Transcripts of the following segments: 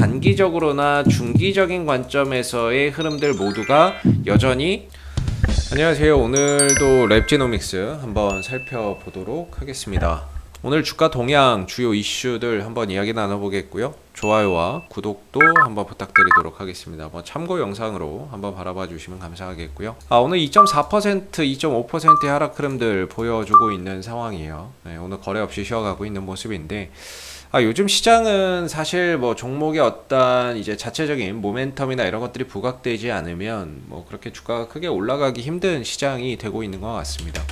단기적으로나 중기적인 관점에서의 흐름들 모두가 여전히 안녕하세요. 오늘도 랩지노믹스 한번 살펴보도록 하겠습니다. 오늘 주가 동향 주요 이슈들 한번 이야기 나눠보겠고요. 좋아요와 구독도 한번 부탁드리도록 하겠습니다. 참고 영상으로 한번 바라봐 주시면 감사하겠고요. 오늘 2.4%, 2.5%의 하락 흐름들 보여주고 있는 상황이에요. 오늘 거래 없이 쉬어가고 있는 모습인데 요즘 시장은 사실 종목의 어떤 이제 자체적인 모멘텀이나 이런 것들이 부각되지 않으면 그렇게 주가가 크게 올라가기 힘든 시장이 되고 있는 것 같습니다.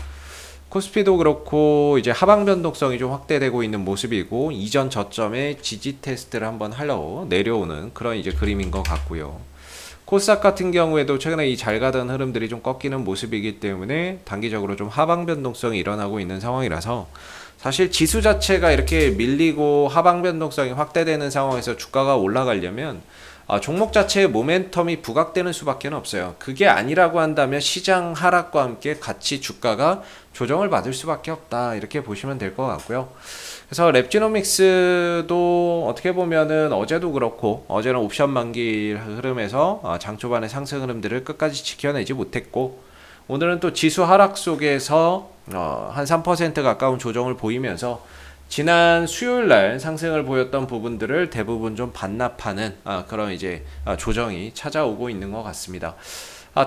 코스피도 그렇고 이제 하방 변동성이 좀 확대되고 있는 모습이고 이전 저점에 지지 테스트를 한번 하려고 내려오는 그런 이제 그림인 것 같고요. 코스닥 같은 경우에도 최근에 이 잘 가던 흐름들이 좀 꺾이는 모습이기 때문에 단기적으로 좀 하방 변동성이 일어나고 있는 상황이라서 사실 지수 자체가 이렇게 밀리고 하방 변동성이 확대되는 상황에서 주가가 올라가려면 종목 자체의 모멘텀이 부각되는 수밖에 없어요. 그게 아니라고 한다면 시장 하락과 함께 같이 주가가 조정을 받을 수밖에 없다, 이렇게 보시면 될 것 같고요. 그래서 랩지노믹스도 어떻게 보면은 어제도 그렇고 어제는 옵션 만기 흐름에서 장 초반의 상승 흐름들을 끝까지 지켜내지 못했고 오늘은 또 지수 하락 속에서 한 3% 가까운 조정을 보이면서 지난 수요일날 상승을 보였던 부분들을 대부분 좀 반납하는 그런 이제 조정이 찾아오고 있는 것 같습니다.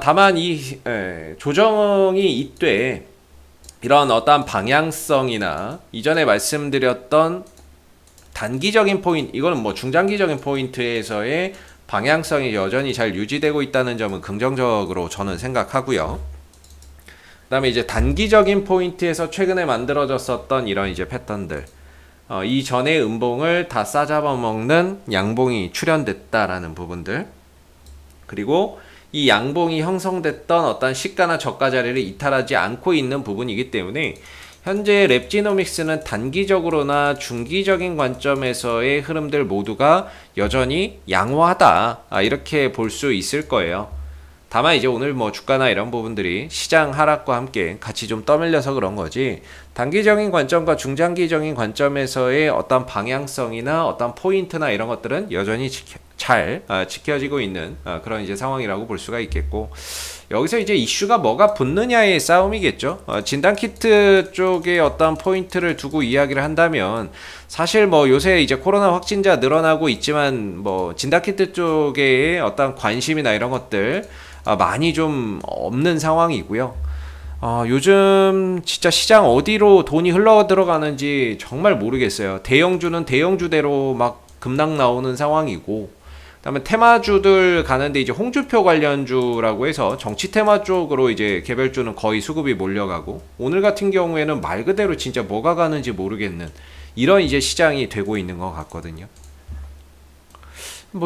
다만 이 조정이 이때 이런 어떠한 방향성이나 이전에 말씀드렸던 단기적인 포인트, 이거는 중장기적인 포인트에서의 방향성이 여전히 잘 유지되고 있다는 점은 긍정적으로 저는 생각하고요. 그 다음에 이제 단기적인 포인트에서 최근에 만들어졌었던 이런 이제 패턴들, 이전의 음봉을 다 싸잡아먹는 양봉이 출현됐다라는 부분들, 그리고 이 양봉이 형성됐던 어떤 시가나 저가 자리를 이탈하지 않고 있는 부분이기 때문에 현재 랩지노믹스는 단기적으로나 중기적인 관점에서의 흐름들 모두가 여전히 양호하다, 이렇게 볼 수 있을 거예요. 다만 이제 오늘 주가나 이런 부분들이 시장 하락과 함께 같이 좀 떠밀려서 그런 거지, 단기적인 관점과 중장기적인 관점에서의 어떤 방향성이나 어떤 포인트나 이런 것들은 여전히 잘 지켜지고 있는 그런 이제 상황이라고 볼 수가 있겠고, 여기서 이제 이슈가 뭐가 붙느냐의 싸움이겠죠. 진단키트 쪽에 어떤 포인트를 두고 이야기를 한다면 사실 요새 이제 코로나 확진자 늘어나고 있지만 진단키트 쪽에 어떤 관심이나 이런 것들 많이 좀 없는 상황이고요. 요즘 진짜 시장 어디로 돈이 흘러 들어가는지 정말 모르겠어요. 대형주는 대형주대로 막 급락 나오는 상황이고, 그다음에 테마주들 가는데 이제 홍준표 관련주라고 해서 정치 테마 쪽으로 이제 개별주는 거의 수급이 몰려가고, 오늘 같은 경우에는 말 그대로 진짜 뭐가 가는지 모르겠는 이런 이제 시장이 되고 있는 것 같거든요.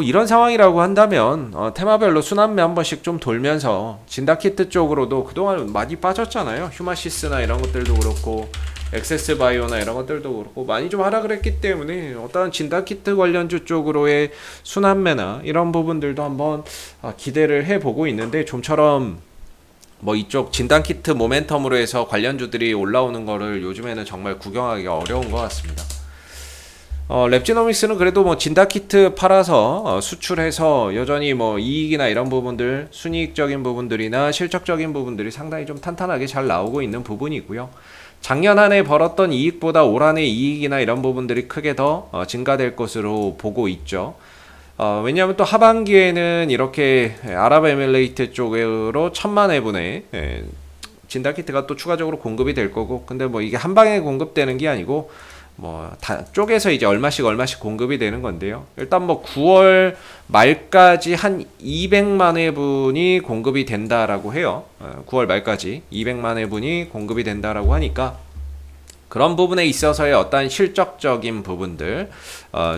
이런 상황이라고 한다면 테마별로 순환매 한 번씩 좀 돌면서 진단키트 쪽으로도 그동안 많이 빠졌잖아요. 휴마시스나 이런 것들도 그렇고 엑세스바이오나 이런 것들도 그렇고 많이 좀 하락을 했기 때문에 어떤 진단키트 관련주 쪽으로의 순환매나 이런 부분들도 한번 기대를 해보고 있는데, 좀처럼 이쪽 진단키트 모멘텀으로 해서 관련주들이 올라오는 거를 요즘에는 정말 구경하기가 어려운 것 같습니다. 랩지노믹스는 그래도 진단키트 팔아서 수출해서 여전히 이익이나 이런 부분들, 순이익적인 부분들이나 실적적인 부분들이 상당히 좀 탄탄하게 잘 나오고 있는 부분이고요. 작년 한 해 벌었던 이익보다 올 한 해 이익이나 이런 부분들이 크게 더 증가될 것으로 보고 있죠. 왜냐하면 또 하반기에는 이렇게 아랍에미레이트 쪽으로 1000만 회분의 진단키트가 또 추가적으로 공급이 될 거고, 근데 이게 한 방에 공급되는 게 아니고 쪼개서 이제 얼마씩 공급이 되는 건데요. 일단 9월 말까지 한 200만 회분이 공급이 된다라고 해요. 9월 말까지 200만 회분이 공급이 된다라고 하니까 그런 부분에 있어서의 어떤 실적적인 부분들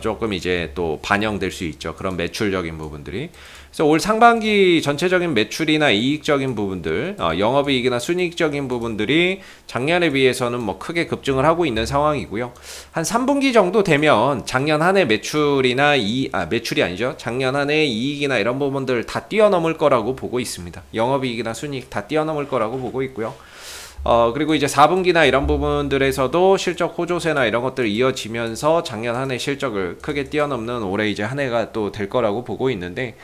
조금 이제 또 반영될 수 있죠. 그런 매출적인 부분들이. 그래서 올 상반기 전체적인 매출이나 이익적인 부분들, 영업이익이나 순이익적인 부분들이 작년에 비해서는 크게 급증을 하고 있는 상황이고요. 한 3분기 정도 되면 작년 한 해 매출이나 매출이 아니죠. 작년 한 해 이익이나 이런 부분들 다 뛰어넘을 거라고 보고 있습니다. 영업이익이나 순이익 다 뛰어넘을 거라고 보고 있고요. 그리고 이제 4분기나 이런 부분들에서도 실적 호조세나 이런 것들 이어지면서 작년 한 해 실적을 크게 뛰어넘는 올해 이제 한 해가 또 될 거라고 보고 있는데,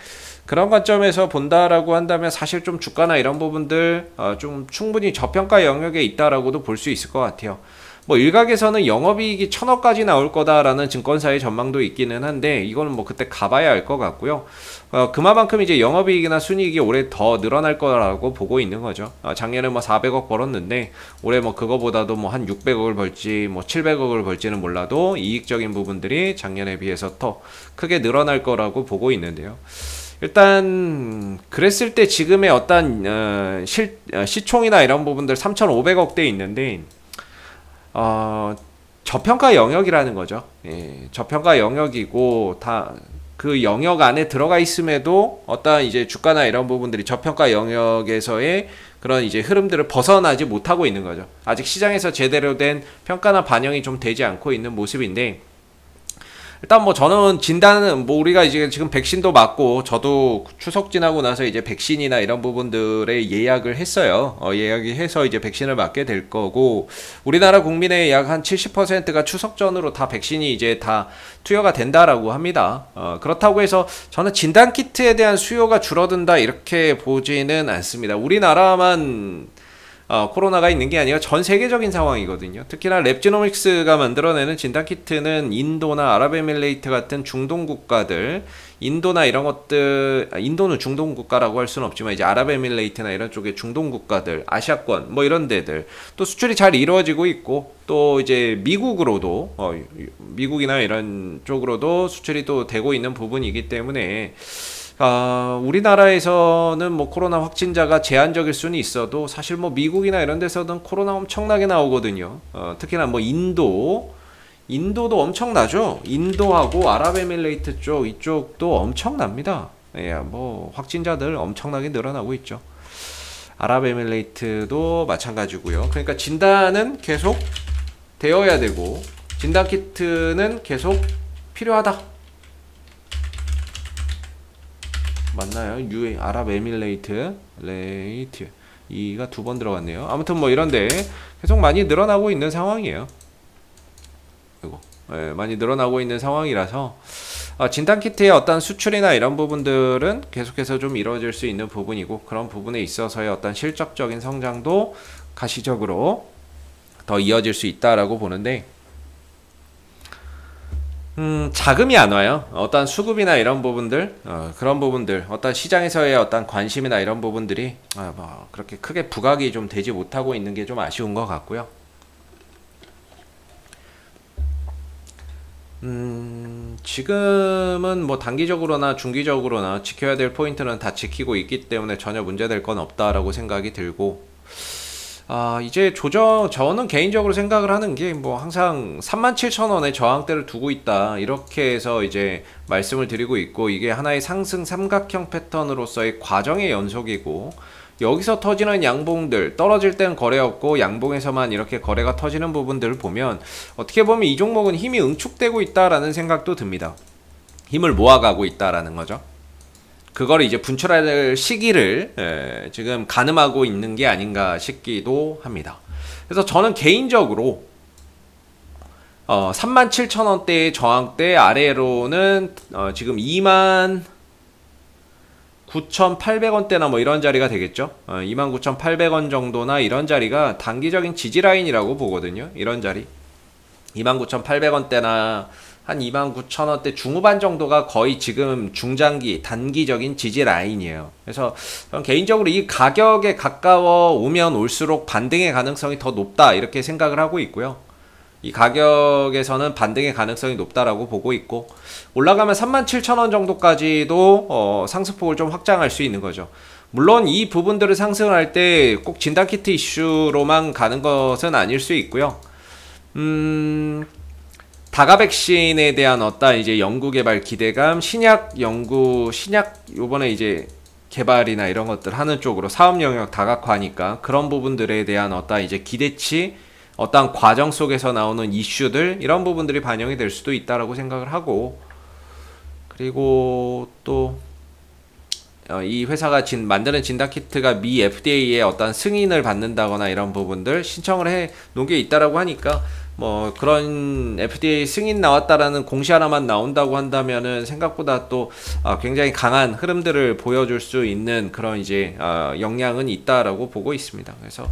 그런 관점에서 본다라고 한다면 사실 좀 주가나 이런 부분들 좀 충분히 저평가 영역에 있다라고도 볼 수 있을 것 같아요. 뭐 일각에서는 영업이익이 1000억까지 나올 거다라는 증권사의 전망도 있기는 한데, 이거는 뭐 그때 가봐야 알 것 같고요. 그만큼 이제 영업이익이나 순이익이 올해 더 늘어날 거라고 보고 있는 거죠. 작년에 뭐 400억 벌었는데 올해 뭐 그거보다도 뭐 한 600억을 벌지 뭐 700억을 벌지는 몰라도 이익적인 부분들이 작년에 비해서 더 크게 늘어날 거라고 보고 있는데요. 일단 그랬을 때 지금의 어떤 시총이나 이런 부분들 3,500억대 있는데 저평가 영역이라는 거죠. 예, 저평가 영역이고 다 그 영역 안에 들어가 있음에도 어떤 이제 주가나 이런 부분들이 저평가 영역에서의 그런 이제 흐름들을 벗어나지 못하고 있는 거죠. 아직 시장에서 제대로 된 평가나 반영이 좀 되지 않고 있는 모습인데, 일단 뭐 저는 진단은 뭐 우리가 이제 지금 백신도 맞고, 저도 추석 지나고 나서 이제 백신이나 이런 부분들의 예약을 했어요. 예약이 해서 이제 백신을 맞게 될 거고, 우리나라 국민의 약 한 70%가 추석 전으로 다 백신이 이제 다 투여가 된다라고 합니다. 그렇다고 해서 저는 진단 키트에 대한 수요가 줄어든다 이렇게 보지는 않습니다. 우리나라만 코로나가 있는 게 아니라 전 세계적인 상황이거든요. 특히나 랩지노믹스가 만들어내는 진단키트는 인도나 아랍에미레이트 같은 중동 국가들, 인도나 이런 것들, 인도는 중동 국가라고 할 수는 없지만 이제 아랍에미레이트나 이런 쪽의 중동 국가들, 아시아권 뭐 이런 데들 또 수출이 잘 이루어지고 있고, 또 이제 미국으로도 미국이나 이런 쪽으로도 수출이 또 되고 있는 부분이기 때문에 우리나라에서는 뭐 코로나 확진자가 제한적일 수는 있어도 사실 뭐 미국이나 이런 데서는 코로나 엄청나게 나오거든요. 특히나 뭐 인도도 엄청나죠. 인도하고 아랍에미레이트 쪽 이쪽도 엄청납니다. 예, 뭐 확진자들 엄청나게 늘어나고 있죠. 아랍에미레이트도 마찬가지고요. 그러니까 진단은 계속 되어야 되고 진단 키트는 계속 필요하다. 맞나요? 아랍에미레이트 이가 두 번 들어갔네요. 아무튼 뭐 이런데 계속 많이 늘어나고 있는 상황이에요. 이거 많이 늘어나고 있는 상황이라서 진단키트의 어떤 수출이나 이런 부분들은 계속해서 좀 이루어질 수 있는 부분이고, 그런 부분에 있어서의 어떤 실적적인 성장도 가시적으로 더 이어질 수 있다라고 보는데, 자금이 안 와요. 어떤 수급이나 이런 부분들, 그런 부분들, 어떤 시장에서의 어떤 관심이나 이런 부분들이 뭐 그렇게 크게 부각이 좀 되지 못하고 있는 게 좀 아쉬운 것 같고요. 지금은 뭐 단기적으로나 중기적으로나 지켜야 될 포인트는 다 지키고 있기 때문에 전혀 문제될 건 없다라고 생각이 들고, 이제 저는 개인적으로 생각을 하는 게 뭐 항상 37,000원의 저항대를 두고 있다 이렇게 해서 이제 말씀을 드리고 있고, 이게 하나의 상승 삼각형 패턴으로서의 과정의 연속이고, 여기서 터지는 양봉들, 떨어질 땐 거래 없고 양봉에서만 이렇게 거래가 터지는 부분들을 보면 어떻게 보면 이 종목은 힘이 응축되고 있다라는 생각도 듭니다. 힘을 모아가고 있다라는 거죠. 그걸 이제 분출할 시기를 지금 가늠하고 있는 게 아닌가 싶기도 합니다. 그래서 저는 개인적으로 37,000원대의 저항대 아래로는 지금 29,800원대나 뭐 이런 자리가 되겠죠. 29,800원 정도나 이런 자리가 단기적인 지지라인이라고 보거든요. 이런 자리 29,800원대나 한 29,000원대 중후반 정도가 거의 지금 중장기 단기적인 지지 라인이에요. 그래서 저는 개인적으로 이 가격에 가까워 오면 올수록 반등의 가능성이 더 높다 이렇게 생각을 하고 있고요. 이 가격에서는 반등의 가능성이 높다라고 보고 있고, 올라가면 37,000원 정도까지도 상승폭을 좀 확장할 수 있는 거죠. 물론 이 부분들을 상승할 때 꼭 진단키트 이슈로만 가는 것은 아닐 수 있고요. 다가 백신에 대한 어떤 이제 연구개발 기대감, 신약 요번에 이제 개발이나 이런 것들 하는 쪽으로 사업 영역 다각화니까 그런 부분들에 대한 어떤 이제 기대치, 어떤 과정 속에서 나오는 이슈들, 이런 부분들이 반영이 될 수도 있다라고 생각을 하고, 그리고 또 이 회사가 만드는 진단키트가 미 FDA의 어떤 승인을 받는다거나 이런 부분들 신청을 해 놓은 게 있다라고 하니까 뭐 그런 FDA 승인 나왔다라는 공시 하나만 나온다고 한다면은 생각보다 또 굉장히 강한 흐름들을 보여줄 수 있는 그런 이제 역량은 있다라고 보고 있습니다. 그래서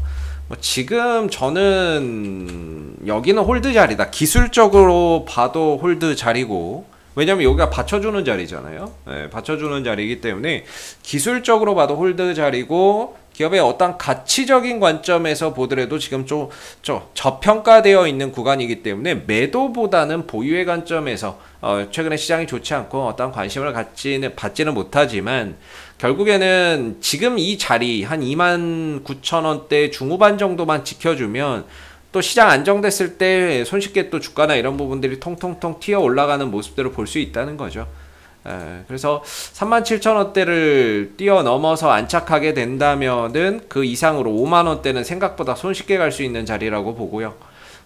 뭐 지금 저는 여기는 홀드 자리다. 기술적으로 봐도 홀드 자리고, 왜냐면 여기가 받쳐주는 자리잖아요. 네, 받쳐주는 자리이기 때문에 기술적으로 봐도 홀드 자리고, 기업의 어떤 가치적인 관점에서 보더라도 지금 좀 저평가되어 있는 구간이기 때문에 매도보다는 보유의 관점에서 최근에 시장이 좋지 않고 어떤 관심을 받지는 못하지만, 결국에는 지금 이 자리 한 29,000원대 중후반 정도만 지켜주면 또 시장 안정됐을 때 손쉽게 또 주가나 이런 부분들이 통통통 튀어 올라가는 모습들을 볼 수 있다는 거죠. 그래서 37,000원대를 뛰어넘어서 안착하게 된다면은 그 이상으로 5만원대는 생각보다 손쉽게 갈 수 있는 자리라고 보고요.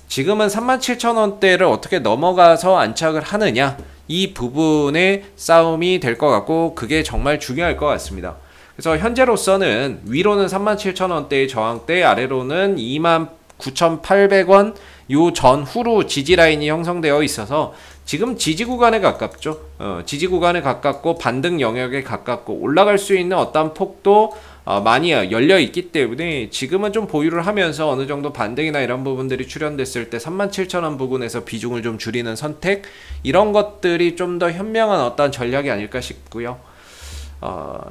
지금은 37,000원대를 어떻게 넘어가서 안착을 하느냐, 이 부분의 싸움이 될 것 같고, 그게 정말 중요할 것 같습니다. 그래서 현재로서는 위로는 37,000원대의 저항대, 아래로는 29,800원 요 전후로 지지 라인이 형성되어 있어서 지금 지지 구간에 가깝죠. 지지 구간에 가깝고 반등 영역에 가깝고, 올라갈 수 있는 어떤 폭도 많이 열려 있기 때문에 지금은 좀 보유를 하면서 어느 정도 반등이나 이런 부분들이 출현됐을 때 37,000원 부근에서 비중을 좀 줄이는 선택, 이런 것들이 좀 더 현명한 어떤 전략이 아닐까 싶고요.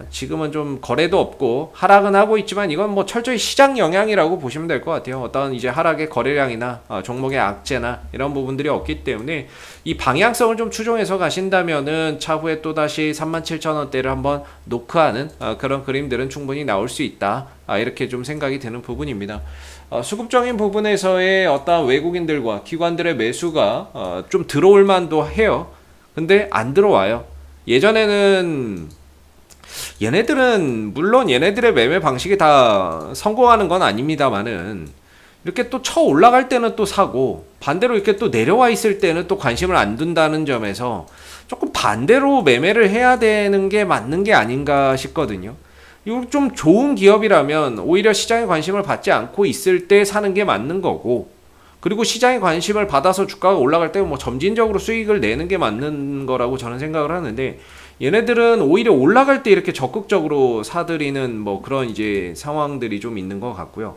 지금은 좀 거래도 없고 하락은 하고 있지만 이건 뭐 철저히 시장 영향이라고 보시면 될 것 같아요. 어떤 이제 하락의 거래량이나 종목의 악재나 이런 부분들이 없기 때문에 이 방향성을 좀 추종해서 가신다면은 차후에 또다시 37,000원대를 한번 노크하는 그런 그림들은 충분히 나올 수 있다, 이렇게 좀 생각이 드는 부분입니다. 수급적인 부분에서의 어떤 외국인들과 기관들의 매수가 좀 들어올 만도 해요. 근데 안 들어와요. 예전에는 얘네들은 물론 얘네들의 매매 방식이 다 성공하는 건 아닙니다만은 이렇게 또 쳐 올라갈 때는 또 사고, 반대로 이렇게 또 내려와 있을 때는 또 관심을 안 둔다는 점에서 조금 반대로 매매를 해야 되는 게 맞는 게 아닌가 싶거든요. 이거 좀 좋은 기업이라면 오히려 시장에 관심을 받지 않고 있을 때 사는 게 맞는 거고, 그리고 시장에 관심을 받아서 주가가 올라갈 때 뭐 점진적으로 수익을 내는 게 맞는 거라고 저는 생각을 하는데, 얘네들은 오히려 올라갈 때 이렇게 적극적으로 사들이는 뭐 그런 이제 상황들이 좀 있는 것 같고요.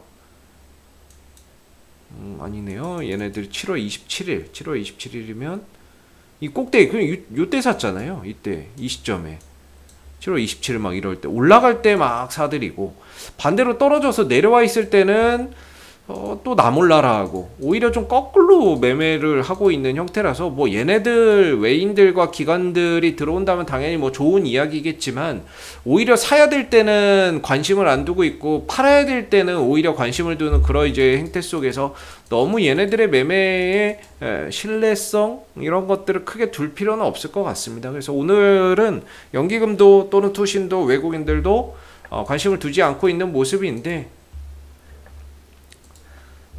아니네요. 얘네들 7월 27일이면 이 꼭대기 요때 샀잖아요. 이때 이 시점에 7월 27일 막 이럴 때 올라갈 때 막 사들이고, 반대로 떨어져서 내려와 있을 때는 또 나몰라라 하고 오히려 좀 거꾸로 매매를 하고 있는 형태라서, 뭐 얘네들 외인들과 기관들이 들어온다면 당연히 뭐 좋은 이야기겠지만, 오히려 사야 될 때는 관심을 안 두고 있고 팔아야 될 때는 오히려 관심을 두는 그런 이제 행태 속에서 너무 얘네들의 매매의 신뢰성 이런 것들을 크게 둘 필요는 없을 것 같습니다. 그래서 오늘은 연기금도 또는 투신도 외국인들도 관심을 두지 않고 있는 모습인데,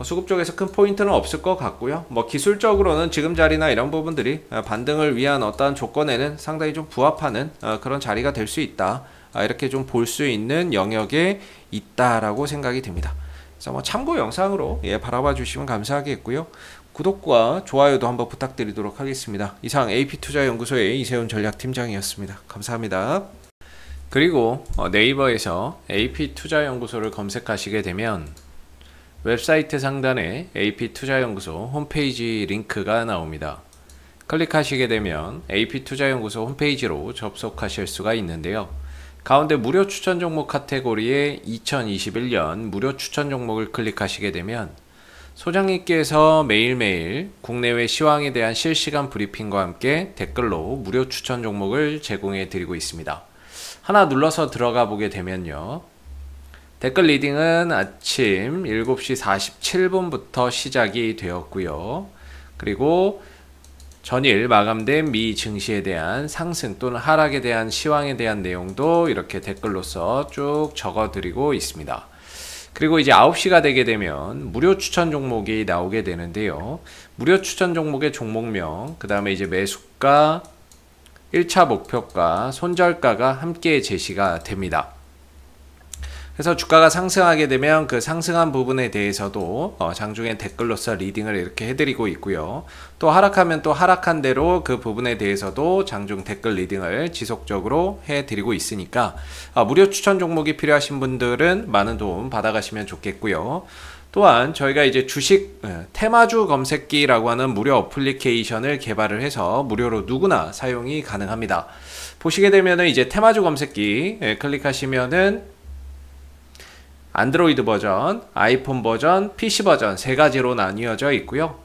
수급 쪽에서 큰 포인트는 없을 것 같고요. 뭐 기술적으로는 지금 자리나 이런 부분들이 반등을 위한 어떠한 조건에는 상당히 좀 부합하는 그런 자리가 될 수 있다, 이렇게 좀 볼 수 있는 영역에 있다라고 생각이 듭니다. 그래서 뭐 참고 영상으로 바라봐 주시면 감사하겠고요. 구독과 좋아요도 한번 부탁드리도록 하겠습니다. 이상 AP투자연구소의 이세훈 전략팀장이었습니다. 감사합니다. 그리고 네이버에서 AP투자연구소를 검색하시게 되면 웹사이트 상단에 AP투자연구소 홈페이지 링크가 나옵니다. 클릭하시게 되면 AP투자연구소 홈페이지로 접속하실 수가 있는데요. 가운데 무료 추천 종목 카테고리에 2021년 무료 추천 종목을 클릭하시게 되면 소장님께서 매일매일 국내외 시황에 대한 실시간 브리핑과 함께 댓글로 무료 추천 종목을 제공해 드리고 있습니다. 하나 눌러서 들어가 보게 되면요, 댓글 리딩은 아침 7시 47분부터 시작이 되었고요. 그리고 전일 마감된 미 증시에 대한 상승 또는 하락에 대한 시황에 대한 내용도 이렇게 댓글로서 쭉 적어드리고 있습니다. 그리고 이제 9시가 되게 되면 무료 추천 종목이 나오게 되는데요. 무료 추천 종목의 종목명, 그 다음에 이제 매수가, 1차 목표가, 손절가가 함께 제시가 됩니다. 그래서 주가가 상승하게 되면 그 상승한 부분에 대해서도 장중에 댓글로서 리딩을 이렇게 해드리고 있고요. 또 하락하면 또 하락한 대로 그 부분에 대해서도 장중 댓글 리딩을 지속적으로 해드리고 있으니까 무료 추천 종목이 필요하신 분들은 많은 도움 받아가시면 좋겠고요. 또한 저희가 이제 주식 테마주 검색기라고 하는 무료 어플리케이션을 개발을 해서 무료로 누구나 사용이 가능합니다. 보시게 되면은 이제 테마주 검색기 클릭하시면은 안드로이드 버전, 아이폰 버전, PC 버전 세 가지로 나뉘어져 있고요.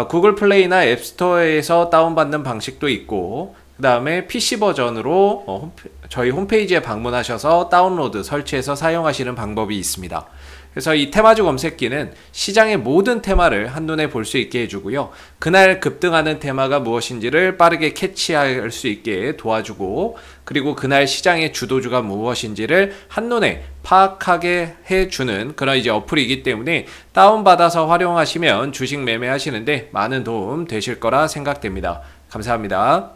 구글 플레이나 앱스토어에서 다운받는 방식도 있고, 그 다음에 PC 버전으로 저희 홈페이지에 방문하셔서 다운로드, 설치해서 사용하시는 방법이 있습니다. 그래서 이 테마주 검색기는 시장의 모든 테마를 한눈에 볼 수 있게 해주고요. 그날 급등하는 테마가 무엇인지를 빠르게 캐치할 수 있게 도와주고, 그리고 그날 시장의 주도주가 무엇인지를 한눈에 파악하게 해주는 그런 이제 어플이기 때문에 다운받아서 활용하시면 주식 매매하시는데 많은 도움 되실 거라 생각됩니다. 감사합니다.